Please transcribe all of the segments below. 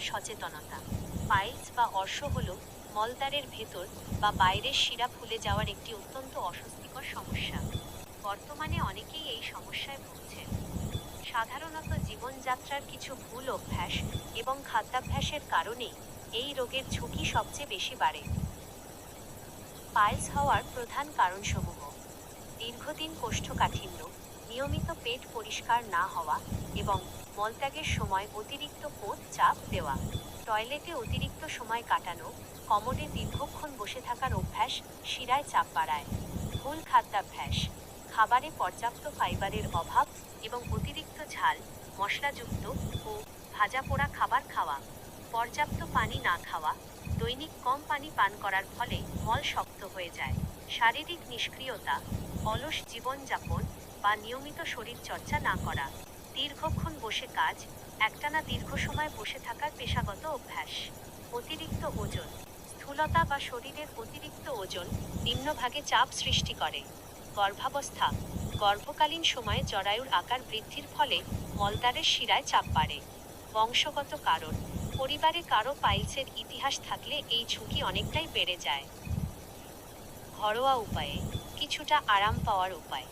সচেতনতা। পাইলস বা অর্শ হল মলদ্বারের ভেতর বা বাইরের শিরা ফুলে যাওয়ার একটি অত্যন্ত অস্বস্তিকর সমস্যা। বর্তমানে অনেকেই এই সমস্যায় ভুগছেন। সাধারণত জীবনযাত্রার কিছু ভুল অভ্যাস এবং খাদ্যাভ্যাসের কারণেই এই রোগের ঝুঁকি সবচেয়ে বেশি বাড়ে। পাইলস হওয়ার প্রধান কারণসমূহ: দীর্ঘদিন কোষ্ঠকাঠিন্য, নিয়মিত পেট পরিষ্কার না হওয়া এবং মলত্যাগের সময় অতিরিক্ত পোত চাপ দেওয়া, টয়লেটে অতিরিক্ত সময় কাটানো, কমোডে দীর্ঘক্ষণ বসে থাকার অভ্যাস শিরায় চাপ বাড়ায়। ভুল খাদ্যাভ্যাস: খাবারে পর্যাপ্ত ফাইবারের অভাব এবং অতিরিক্ত ঝাল, মশলাযুক্ত ও ভাজা পোড়া খাবার খাওয়া, পর্যাপ্ত পানি না খাওয়া, দৈনিক কম পানি পান করার ফলে মল শক্ত হয়ে যায়। শারীরিক নিষ্ক্রিয়তা: অলস জীবনযাপন বা নিয়মিত শরীরচর্চা না করা, দীর্ঘক্ষণ বসে কাজ, একটানা দীর্ঘ সময় বসে থাকার পেশাগত অভ্যাস। অতিরিক্ত ওজন: স্থূলতা বা শরীরের অতিরিক্ত ওজন নিম্নভাগে চাপ সৃষ্টি করে। গর্ভাবস্থা: গর্ভকালীন সময়ে জরায়ুর আকার বৃদ্ধির ফলে মলদ্বারের শিরায় চাপ বাড়ে। বংশগত কারণ: পরিবারে কারো পাইলসের ইতিহাস থাকলে এই ঝুঁকি অনেকটাই বেড়ে যায়। ঘরোয়া উপায়ে কিছুটা আরাম পাওয়ার উপায়: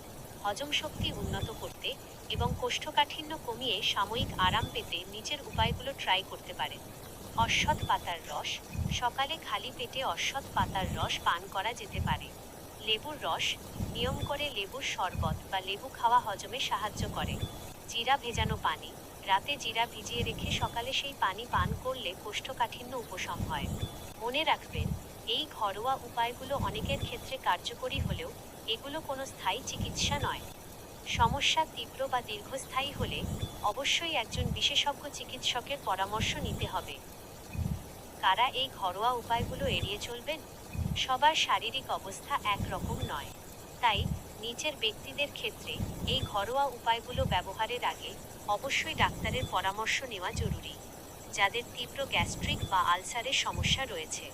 হজম শক্তি উন্নত করতে এবং কোষ্ঠকাঠিন্য কমিয়ে সাময়িক আরাম পেতে নিচের উপায়গুলো ট্রাই করতে পারেন। অশ্বত্থ পাতার রস: সকালে খালি পেটে অশ্বত্থ পাতার রস পান করা যেতে পারে। লেবুর রস: নিয়ম করে লেবুর শরবত বা লেবু খাওয়া হজমে সাহায্য করে। জিরা ভেজানো পানি: রাতে জিরা ভিজিয়ে রেখে সকালে সেই পানি পান করলে কোষ্ঠকাঠিন্য উপশম হয়। মনে রাখবেন, এই ঘরোয়া উপায়গুলো অনেকের ক্ষেত্রে কার্যকরী হলেও এগুলো কোনো স্থায়ী চিকিৎসা নয়। সমস্যা তীব্র বা দীর্ঘস্থায়ী হলে অবশ্যই একজন বিশেষজ্ঞ চিকিৎসকের পরামর্শ নিতে হবে। কারা এই ঘরোয়া উপায়গুলো এড়িয়ে চলবেন? সবার শারীরিক অবস্থা একরকম নয়। তাই নিচের ব্যক্তিদের ক্ষেত্রে এই ঘরোয়া উপায়গুলো ব্যবহারের আগে অবশ্যই ডাক্তারের পরামর্শ নেওয়া জরুরি। যাদের তীব্র গ্যাস্ট্রিক বা আলসারের সমস্যা রয়েছে,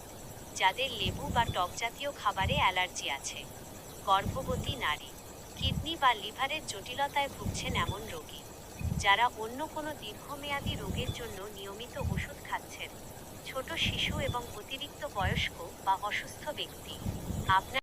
যাদের লেবু বা টক জাতীয় খাবারে অ্যালার্জি আছে, গর্ভবতী নারী, কিডনি বা লিভারের জটিলতায় ভুগছেন এমন রোগী, যারা অন্য কোনো দীর্ঘমেয়াদী রোগের জন্য নিয়মিত ওষুধ খাচ্ছেন, ছোট শিশু এবং অতিরিক্ত বয়স্ক বা অসুস্থ ব্যক্তি। আপনার